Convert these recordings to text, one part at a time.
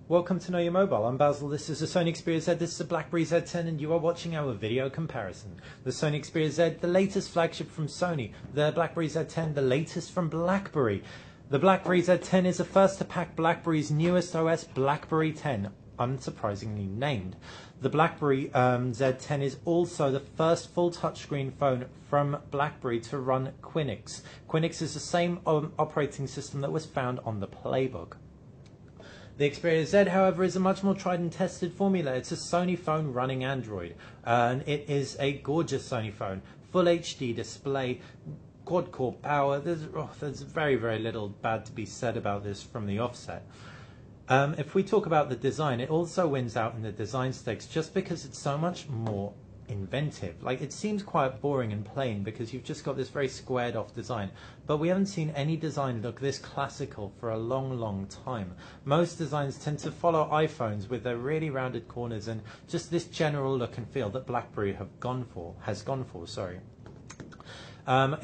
Welcome to Know Your Mobile. I'm Basil, this is a Sony Xperia Z, this is a BlackBerry Z10 and you are watching our video comparison. The Sony Xperia Z, the latest flagship from Sony. The BlackBerry Z10, the latest from BlackBerry. The BlackBerry Z10 is the first to pack BlackBerry's newest OS, BlackBerry 10, unsurprisingly named. The BlackBerry Z10 is also the first full touchscreen phone from BlackBerry to run Quinix. Quinix is the same operating system that was found on the Playbook. The Xperia Z, however, is a much more tried and tested formula. It's a Sony phone running Android, and it is a gorgeous Sony phone. Full HD display, quad-core power. There's very, very little bad to be said about this from the offset. If we talk about the design, it also wins out in the design stakes just because it's so much more inventive. Like, it seems quite boring and plain because you've just got this very squared off design, but we haven't seen any design look this classical for a long time. Most designs tend to follow iPhones with their really rounded corners and just this general look and feel that BlackBerry has gone for.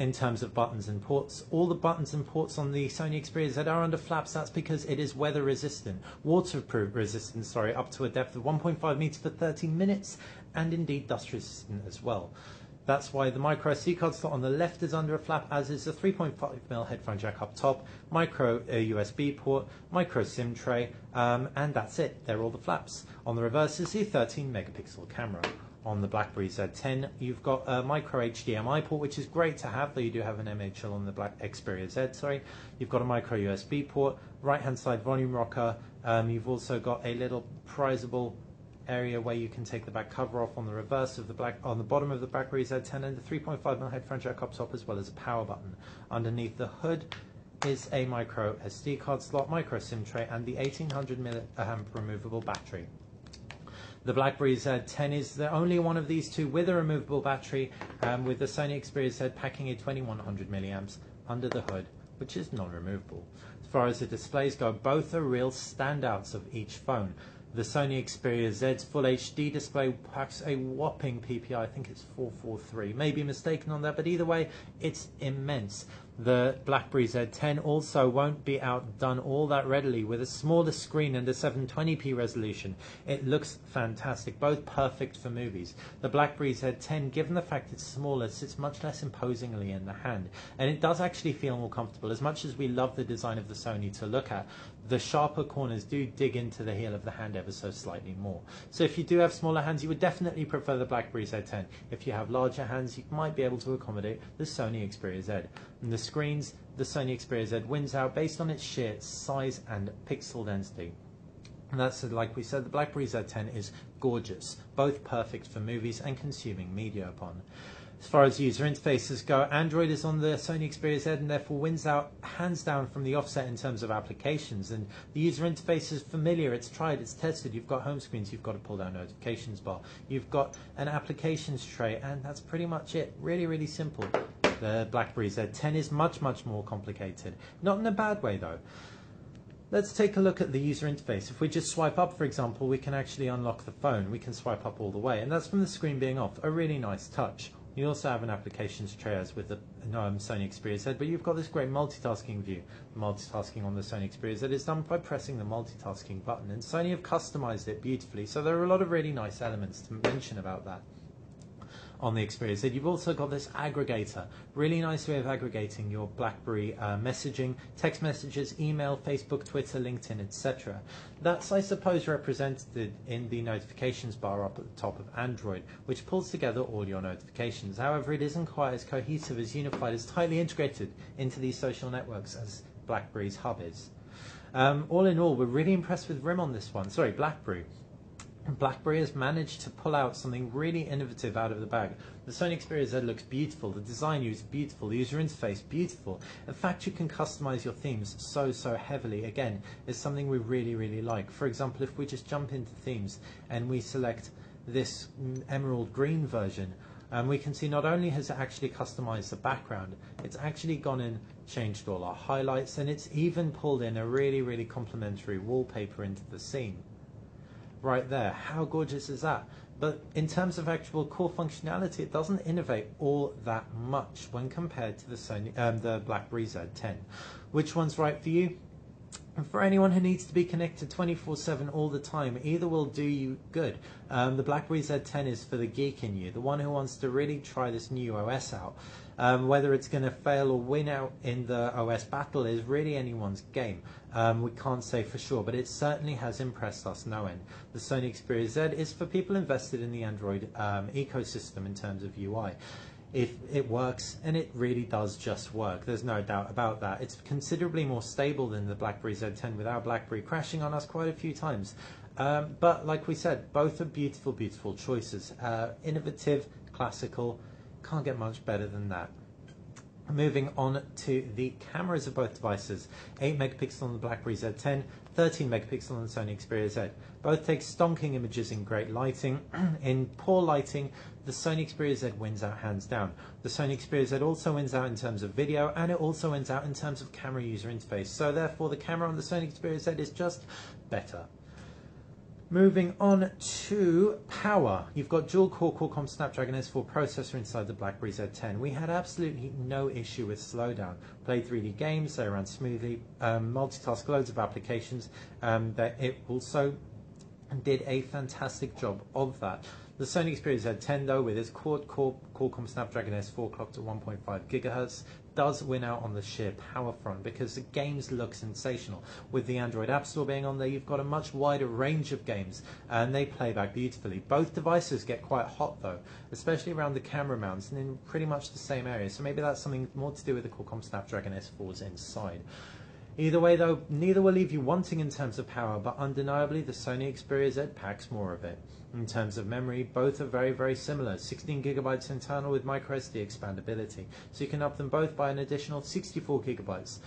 In terms of buttons and ports, all the buttons and ports on the Sony Xperia Z are under flaps. That's because it is weather resistant, waterproof resistant, up to a depth of 1.5 meters for 30 minutes, and indeed dust resistant as well. That's why the micro SD card slot on the left is under a flap, as is the 3.5mm headphone jack up top, micro USB port, micro SIM tray, and that's it. They're all the flaps. On the reverse is the 13 megapixel camera. On the BlackBerry Z10, you've got a micro HDMI port, which is great to have, though you do have an MHL on the Xperia Z, You've got a micro USB port, right-hand side volume rocker. You've also got a little prizable area where you can take the back cover off on the reverse of on the bottom of the BlackBerry Z10, and the 3.5mm headphone jack up top, as well as a power button. Underneath the hood is a micro SD card slot, micro SIM tray, and the 1800 mAh removable battery. The BlackBerry Z10 is the only one of these two with a removable battery, with the Sony Xperia Z packing a 2100 milliamps under the hood, which is non-removable. As far as the displays go, both are real standouts of each phone. The Sony Xperia Z's Full HD display packs a whopping PPI, I think it's 443, may be mistaken on that, but either way, it's immense. The BlackBerry Z10 also won't be outdone all that readily with a smaller screen and a 720p resolution. It looks fantastic, both perfect for movies. The BlackBerry Z10, given the fact it's smaller, sits much less imposingly in the hand, and it does actually feel more comfortable. As much as we love the design of the Sony to look at, the sharper corners do dig into the heel of the hand ever so slightly more. So if you do have smaller hands, you would definitely prefer the BlackBerry Z10. If you have larger hands, you might be able to accommodate the Sony Xperia Z. And the screens, the Sony Xperia Z wins out based on its sheer size and pixel density. And that's, like we said, the BlackBerry Z10 is gorgeous, both perfect for movies and consuming media upon. As far as user interfaces go, Android is on the Sony Xperia Z and therefore wins out hands down from the offset in terms of applications. And the user interface is familiar, it's tried, it's tested. You've got home screens, you've got a pull down notifications bar, you've got an applications tray, and that's pretty much it. Really simple. The BlackBerry Z10 is much more complicated. Not in a bad way though. Let's take a look at the user interface. If we just swipe up, for example, we can actually unlock the phone. We can swipe up all the way, and that's from the screen being off. A really nice touch. You also have an applications tray as with the Sony Xperia Z, but you've got this great multitasking view. Multitasking on the Sony Xperia Z is done by pressing the multitasking button, and Sony have customized it beautifully, so there are a lot of really nice elements to mention about that. On the Xperia Z, you've also got this aggregator. Really nice way of aggregating your BlackBerry messaging, text messages, email, Facebook, Twitter, LinkedIn, etc. That's, I suppose, represented in the notifications bar up at the top of Android, which pulls together all your notifications. However, it isn't quite as cohesive, as unified, as tightly integrated into these social networks as BlackBerry's hub is. All in all, we're really impressed with BlackBerry. BlackBerry has managed to pull out something really innovative out of the bag. The Sony Xperia Z looks beautiful, the design is beautiful, the user interface beautiful. The fact you can customize your themes so heavily, again, is something we really like. For example, if we just jump into themes and we select this emerald green version, we can see not only has it actually customized the background, it's actually gone in, changed all our highlights, and it's even pulled in a really complementary wallpaper into the scene. Right there, how gorgeous is that? But in terms of actual core functionality, it doesn't innovate all that much when compared to the BlackBerry Z10. Which one's right for you? And for anyone who needs to be connected 24/7 all the time, either will do you good. The BlackBerry Z10 is for the geek in you, the one who wants to really try this new OS out. Whether it's going to fail or win out in the OS battle is really anyone's game. We can't say for sure, but it certainly has impressed us no end. The Sony Xperia Z is for people invested in the Android ecosystem in terms of UI. If it works, and it really does just work, there's no doubt about that. It's considerably more stable than the BlackBerry Z10 without BlackBerry crashing on us quite a few times. But like we said, both are beautiful, beautiful choices. Innovative, classical, can't get much better than that. Moving on to the cameras of both devices. 8 megapixel on the BlackBerry Z10, 13 megapixel on the Sony Xperia Z. Both take stonking images in great lighting. In poor lighting, the Sony Xperia Z wins out hands down. The Sony Xperia Z also wins out in terms of video, and it also wins out in terms of camera user interface. So therefore the camera on the Sony Xperia Z is just better. Moving on to power. You've got dual-core Qualcomm Snapdragon S4 processor inside the BlackBerry Z10. We had absolutely no issue with slowdown. Played 3D games, they ran smoothly, multitasked loads of applications. That it also did a fantastic job of that. The Sony Xperia Z10, though, with its quad-core Qualcomm Snapdragon S4 clocked at 1.5 GHz, does win out on the sheer power front because the games look sensational. With the Android App Store being on there, you've got a much wider range of games, and they play back beautifully. Both devices get quite hot, though, especially around the camera mounts and in pretty much the same area. So maybe that's something more to do with the Qualcomm Snapdragon S4's inside. Either way, though, neither will leave you wanting in terms of power, but undeniably the Sony Xperia Z packs more of it. In terms of memory, both are very, very similar. 16 gigabytes internal with microSD expandability. So you can up them both by an additional 64 gigabytes,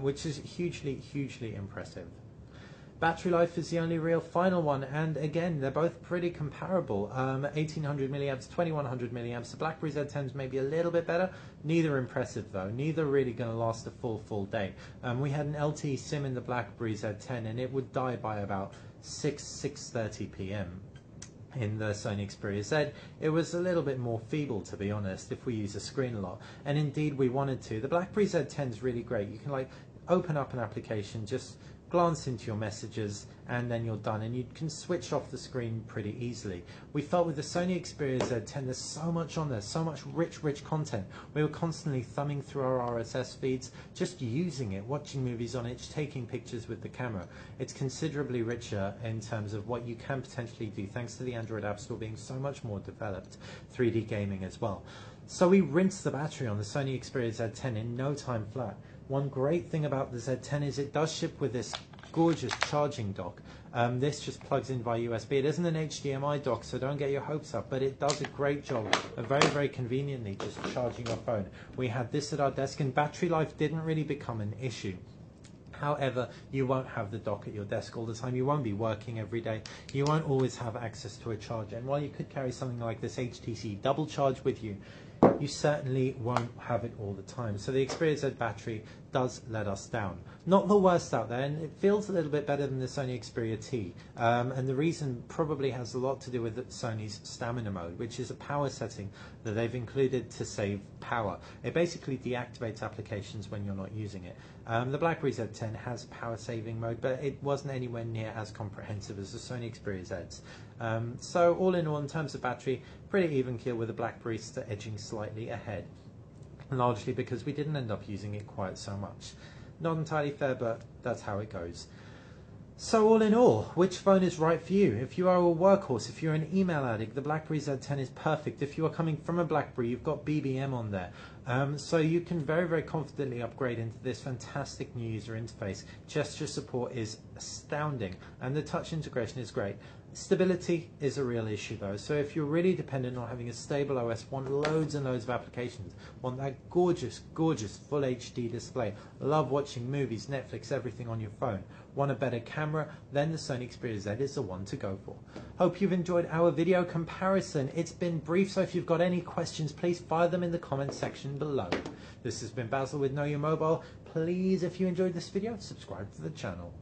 which is hugely, hugely impressive. Battery life is the only real final one, and again, they're both pretty comparable. 1800 milliamps, 2100 milliamps. The BlackBerry Z10's maybe a little bit better. Neither impressive though. Neither really going to last a full day. We had an LTE SIM in the BlackBerry Z10, and it would die by about 6:30 p.m. In the Sony Xperia Z, it was a little bit more feeble, to be honest, if we use the screen a lot. And indeed, we wanted to. The BlackBerry Z10 is really great. You can like open up an application, just glance into your messages, and then you're done, and you can switch off the screen pretty easily. We felt with the Sony Xperia Z10 there's so much on there, so much rich content. We were constantly thumbing through our RSS feeds, just using it, watching movies on it, taking pictures with the camera. It's considerably richer in terms of what you can potentially do thanks to the Android App Store being so much more developed, 3D gaming as well. So we rinsed the battery on the Sony Xperia Z10 in no time flat. One great thing about the Z10 is it does ship with this gorgeous charging dock. This just plugs in via USB. It isn't an HDMI dock, so don't get your hopes up, but it does a great job of very, very conveniently just charging your phone. We had this at our desk, and battery life didn't really become an issue. However, you won't have the dock at your desk all the time. You won't be working every day. You won't always have access to a charger. And while you could carry something like this HTC Double Charge with you, you certainly won't have it all the time. So the Xperia Z battery does let us down. Not the worst out there, and it feels a little bit better than the Sony Xperia T. And the reason probably has a lot to do with Sony's stamina mode, which is a power setting that they've included to save power. It basically deactivates applications when you're not using it. The BlackBerry Z10 has power saving mode, but it wasn't anywhere near as comprehensive as the Sony Xperia Z's. So all in all, in terms of battery, pretty even keel, with the BlackBerry edging slightly ahead, largely because we didn't end up using it quite so much. Not entirely fair, but that's how it goes. So all in all, which phone is right for you? If you are a workhorse, if you're an email addict, the BlackBerry Z10 is perfect. If you are coming from a BlackBerry, you've got BBM on there. So you can very, very confidently upgrade into this fantastic new user interface. Gesture support is astounding, and the touch integration is great. Stability is a real issue though, so if you're really dependent on having a stable OS, want loads and loads of applications, want that gorgeous, gorgeous full HD display, love watching movies, Netflix, everything on your phone, want a better camera, then the Sony Xperia Z is the one to go for. Hope you've enjoyed our video comparison. It's been brief, so if you've got any questions, please fire them in the comments section below. This has been Basil with Know Your Mobile. Please, if you enjoyed this video, subscribe to the channel.